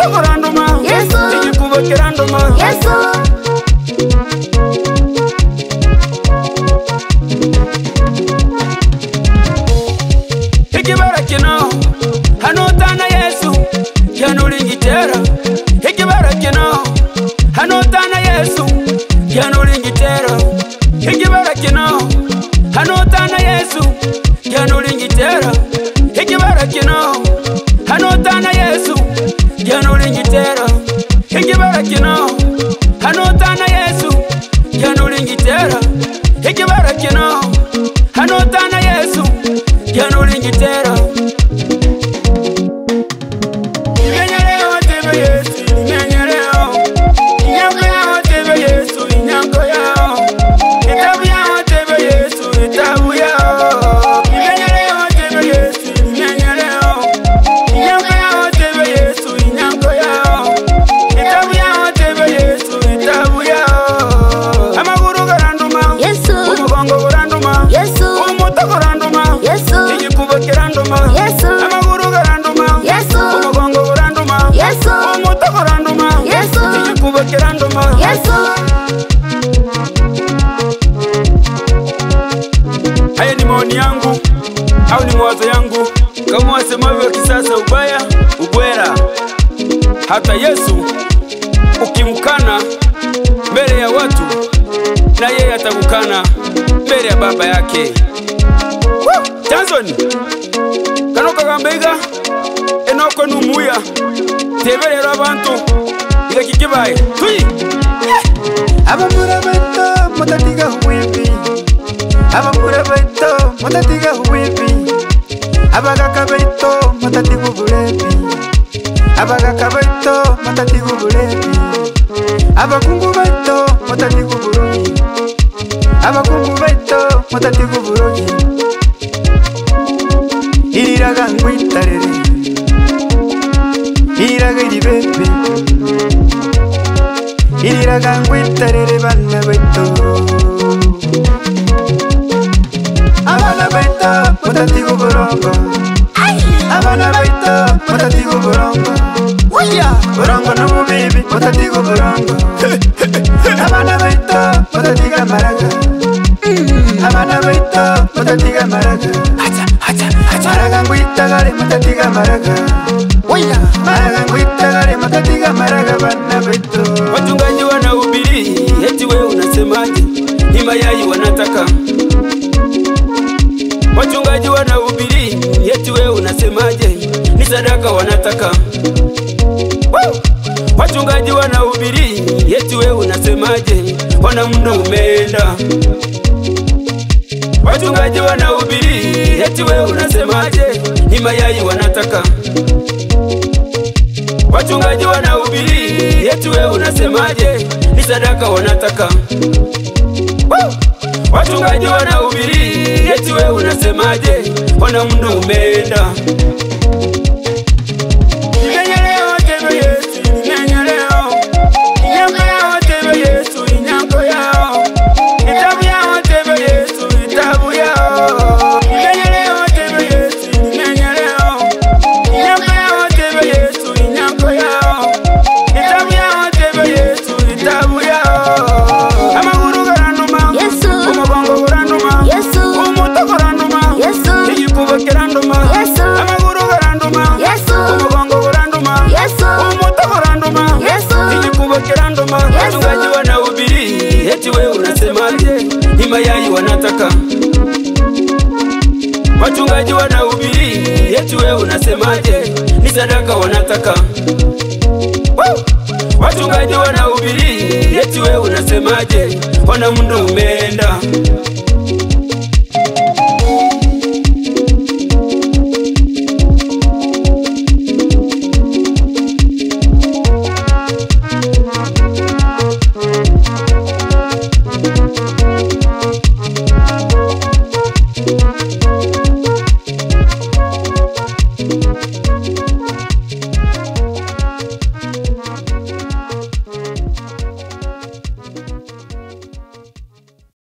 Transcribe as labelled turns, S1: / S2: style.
S1: Umutokoranduma
S2: Yesu
S1: Igikubokeranduma
S2: Yesu
S1: Ikibarakino Hanotana Yesu Yanulingitera Ikibarakino Hanotana Yesu Yanulingitera Ikibarakino Hanotana Yesu Yanulingitera Ikibarakino Hanotana Yesu Yanulingitera Ikibarakino Hanotana Yesu Yanulingitera Ikibarakino Hanotana Yesu Yanulingitera Imenyereo tebe Yesu imenyereo Inyango yao tebe Yesu inyango yao Itabu yao tebe Yesu itabu yao Imenyereo tebe Yesu imenyereo Inyango yao tebe Yesu inyango yao Itabu yao tebe Yesu itabu yao Amaguru garanduma
S2: Yesu
S1: Umugongo garanduma
S2: Yesu
S1: Umutokoranduma
S2: Yesu
S1: Igikubokeranduma
S2: Yesu
S1: Amaguru garanduma
S2: Yesu
S1: Umugongo garanduma
S2: Yesu
S1: Umutokoranduma
S2: Yesu
S1: Igikubokeranduma
S2: Yesu
S1: Haya ni maoni yangu au ni mawazo yangu, kama wasemavyo kisasa ubaya ubwera. Hata Yesu ukimkana mbele ya watu, na yeye atakukana mbele ya baba yake. Chanzoni kanoka gambega enoko numuya teberera abantu igakikibaye tuyi
S3: Abamura beto mutatiga huipi Abamura beto mutatiga huipi Abagaka beto mutatiga bulepi Abagaka beto mutatiga bulepi Abakungu beto mutatiga burogi Abakungu beto mutatiga burogi Iriraga ngwitarere Iriraga iribebe Iriraga ngwitarere bana beto Abana beto mutatigo borongo Abana beto mutatigo borongo Borongo no mubibi mutatigo borongo Abana beto mutatiga maraga Abana beto mutatiga maraga Maraga ngwitagare mutatiga maraga Maraga ngwitagare mutatiga maraga bana beto
S1: wachungaji wanahubiri eti wewe unasemaje? Ni mayai wanataka. Wachungaji wanahubiri eti wewe unasemaje? Ni sadaka wanataka. Wachungaji wanahubiri eti wewe unasemaje? Wana muda umeenda. Wachungaji wanahubiri eti wewe unasemaje? Ni mayai wanataka. Wachungaji wanahubiri eti wewe unasemaje? Ni sadaka wanataka. Wachungaji wanahubiri eti wewe unasemaje? Wana muda umeenda. Imenyereo tebe Yesu imenyereo Inyango yao tebe Yesu inyango yao Itabu yao tebe Yesu itabu yao Imenyereo tebe Yesu imenyereo Inyango yao tebe Yesu inyango yao Itabu yao tebe Yesu itabu yao Amaguru garanduma
S2: Yesu
S1: Umugongo garanduma
S2: Yesu
S1: Umutokoranduma
S2: Yesu
S1: Igikubokeranduma
S2: Yesu
S1: Amaguru garanduma
S2: Yesu
S1: Umugongo garanduma
S2: Yesu
S1: Umutokoranduma
S2: Yesu
S1: Igikubokeranduma Wachungaji wanahubiri eti wewe unasemaje? Ni mayai wanataka. Wachungaji wanahubiri eti wewe unasemaje? Ni sadaka wanataka. Wachungaji wanahubiri eti wewe unasemaje? Wana muda umeenda.